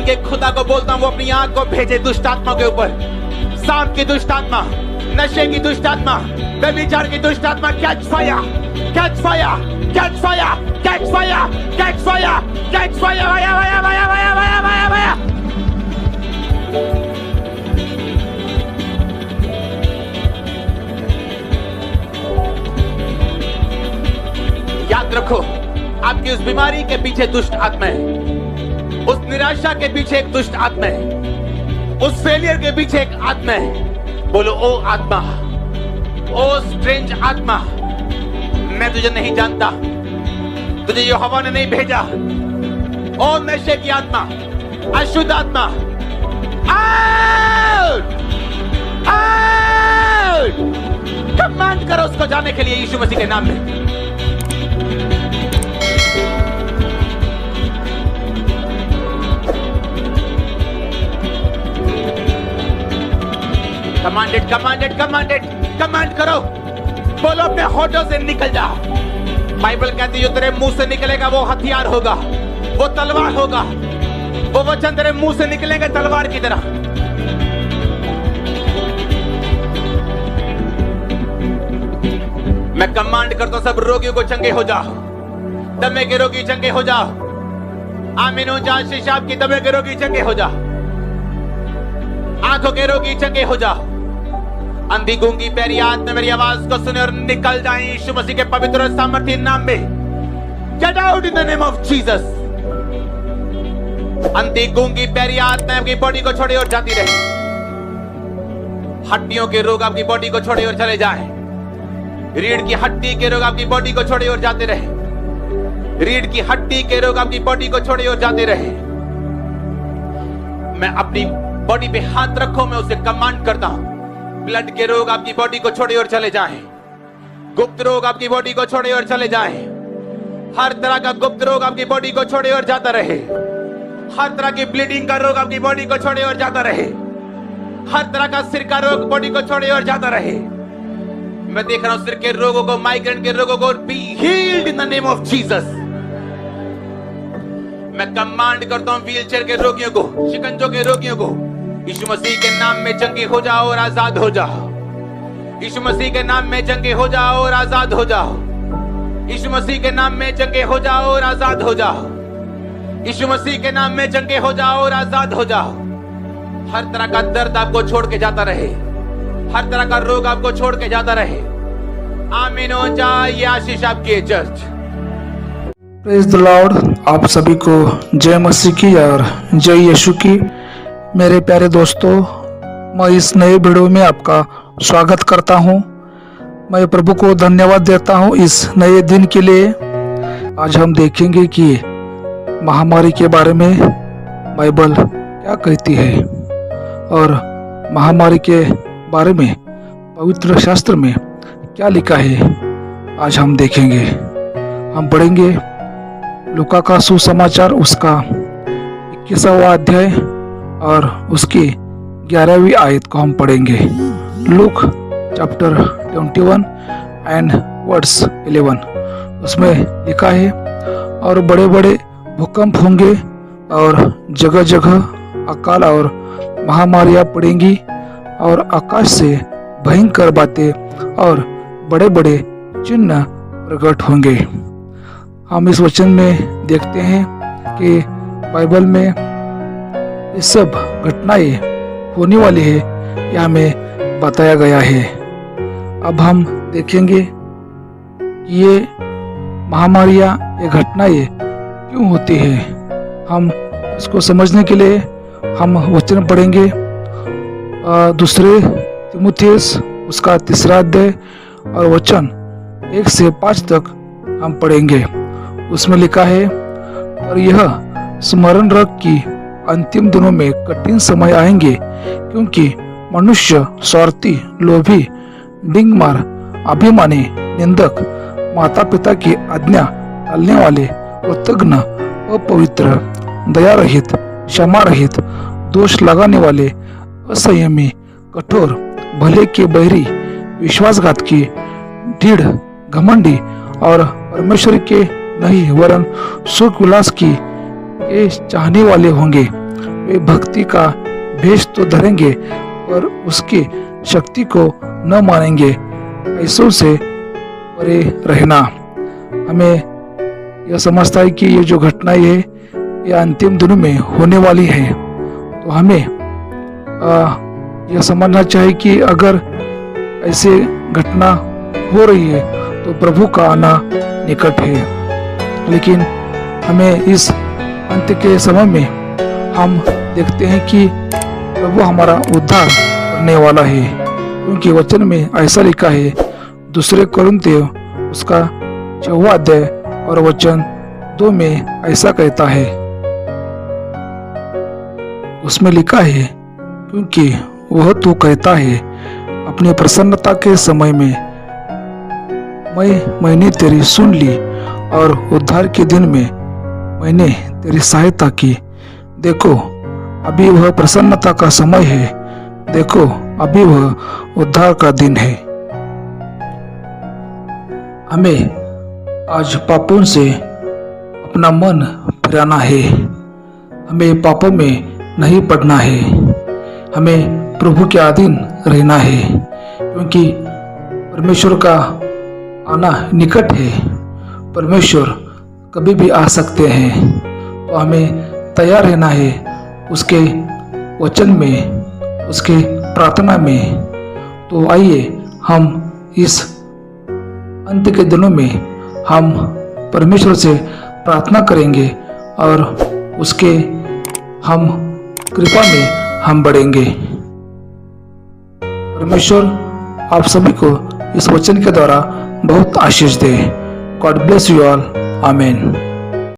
के खुदा को बोलता हूँ वो अपनी आंख को भेजे दुष्ट आत्मा के ऊपर। सांप की दुष्ट आत्मा, नशे की दुष्ट आत्मा, व्यभिचार की दुष्ट आत्मा, catch fire, catch fire, catch fire, catch fire, catch fire, catch fire, via via via via via via via. याद रखो, आपकी उस बीमारी के पीछे दुष्ट आत्मा है, उस निराशा के पीछे एक दुष्ट आत्मा है, उस फेलियर के पीछे एक आत्मा है। बोलो ओ आत्मा, ओ स्ट्रेंज आत्मा, मैं तुझे नहीं जानता, तुझे यहोवा ने नहीं भेजा। ओ नशे की आत्मा, अशुद्ध आत्मा, आउट, आउट। कमांड करो उसको जाने के लिए यीशु मसीह के नाम में। कमांडेड, कमांडेड, कमांडेड, कमांड करो। बोलो अपने होठों से निकल जा। बाइबल कहती है जो तेरे मुंह से निकलेगा वो हथियार होगा, वो तलवार होगा। वो वचन तेरे मुंह से निकलेंगे तलवार की तरह। मैं कमांड करता हूं सब रोगियों को चंगे हो जाओ, दमे के रोगी चंगे हो जाओ। आमीन हो जा। शिशाब की दमे के रोगी चंगे हो जाओ, आंखों के रोगी चंगे हो जाओ। अंधी गूंगी पैरी आत्मा मेरी आवाज को सुने और निकल जाए यीशु मसीह के पवित्र और सामर्थ्य नाम में। Get out in the name of Jesus. अंधी गूंगी पैरी आत्मा आपकी बॉडी को छोड़े और जाती रहे। हड्डियों के रोग आपकी बॉडी को छोड़े और चले जाए। रीढ़ की हड्डी के रोग आपकी बॉडी को छोड़े और जाते रहे। रीढ़ की हड्डी के रोग आपकी बॉडी को छोड़े और जाते रहे। मैं अपनी बॉडी पे हाथ रखो, मैं उसे कमांड करता हूं, ब्लड के रोग आपकी बॉडी को छोड़े और चले जाएं। गुप्त रोग आपकी बॉडी को छोड़े और चले जाएं। हर तरह का गुप्त रोग आपकी बॉडी को छोड़े और जाता रहे। हर तरह की ब्लीडिंग का रोग आपकी बॉडी को छोड़े और जाता रहे। हर तरह का सिर का रोग बॉडी को छोड़े और जाता रहे। मैं देख रहा हूं सिर के रोगों को, माइग्रेन के रोगों को, be healed in the name of Jesus. मैं कमांड करता हूं व्हीलचेयर के रोगियों को, शिकंजों के रोगियों को, यीशु मसीह के नाम में चंगे हो जाओ और आजाद हो जाओ। यीशु मसीह के नाम में चंगे हो जाओ और आजाद हो जाओ। यीशु मसीह के नाम में चंगे हो जाओ और आजाद हो जाओ। यीशु मसीह के नाम में चंगे हो जाओ और आजाद हो जाओ। हर तरह का दर्द आपको छोड़ के जाता रहे। हर तरह का रोग आपको छोड़ के जाता रहे। आमीन हो जाए। ये आशीष आपकी है चर्च। Praise the Lord. आप सभी को जय मसीह की और जय यीशु की। मेरे प्यारे दोस्तों, मैं इस नए वीडियो में आपका स्वागत करता हूं। मैं प्रभु को धन्यवाद देता हूं इस नए दिन के लिए। आज हम देखेंगे कि महामारी के बारे में बाइबल क्या कहती है और महामारी के बारे में पवित्र शास्त्र में क्या लिखा है। आज हम देखेंगे, हम पढ़ेंगे लूका का सुसमाचार उसका 21वां अध्याय और उसकी 11वीं आयत को हम पढ़ेंगे। Look chapter 21 and verse 11। उसमें लिखा है, और बड़े बड़े भूकंप होंगे और जगह जगह अकाल और महामारियां पड़ेंगी और आकाश से भयंकर बातें और बड़े बड़े चिन्ह प्रकट होंगे। हम इस वचन में देखते हैं कि बाइबल में ये सब घटनाएं होने वाली है, यह हमें बताया गया है। अब हम देखेंगे कि ये महामारियां, ये घटनाएं क्यों होती है। हम इसको समझने के लिए हम वचन पढ़ेंगे। दूसरे तीमुथियुस उसका 3 अध्याय और वचन 1 से 5 तक हम पढ़ेंगे। उसमें लिखा है, और यह स्मरण रख कि अंतिम दिनों में कठिन समय आएंगे, क्योंकि मनुष्य स्वार्थी, लोभी, डिंगमार, अभिमानी, निंदक, माता पिता की आज्ञा टालने वाले, कृतघ्न, अपवित्र, दया रहित, क्षमा रहित, दोष लगाने वाले, असंयमी, कठोर, भले के बैरी, विश्वासघातकी, ढीठ, घमंडी और परमेश्वर के नहीं वरन सुख विलास की ये चाहने वाले होंगे। वे भक्ति का भेष तो धरेंगे पर उसकी शक्ति को न मानेंगे। ऐसों से परे रहना। हमें यह समझता है कि ये जो घटनाएं है ये अंतिम दिनों में होने वाली है। तो हमें यह समझना चाहिए कि अगर ऐसे घटना हो रही है तो प्रभु का आना निकट है। लेकिन हमें इस अंत के समय में हम देखते हैं कि प्रभु हमारा उद्धार करने वाला है, क्योंकि वचन में ऐसा लिखा है, 2 कोरिन्थियों उसका 6वां अध्याय और वचन 2 में ऐसा कहता है। उसमें लिखा है, क्योंकि वह तो कहता है, अपनी प्रसन्नता के समय में मैंने तेरी सुन ली और उद्धार के दिन में मैंने तेरी सहायता की। देखो अभी वह प्रसन्नता का समय है, देखो अभी वह उद्धार का दिन है। हमें आज पापों से अपना मन फिराना है, हमें पापों में नहीं पड़ना है, हमें प्रभु के अधीन रहना है, क्योंकि परमेश्वर का आना निकट है। परमेश्वर कभी भी आ सकते हैं, तो हमें तैयार रहना है उसके वचन में, उसके प्रार्थना में। तो आइए हम इस अंत के दिनों में हम परमेश्वर से प्रार्थना करेंगे और उसके हम कृपा में हम बढ़ेंगे। परमेश्वर आप सभी को इस वचन के द्वारा बहुत आशीष दे। God bless you all. आमीन।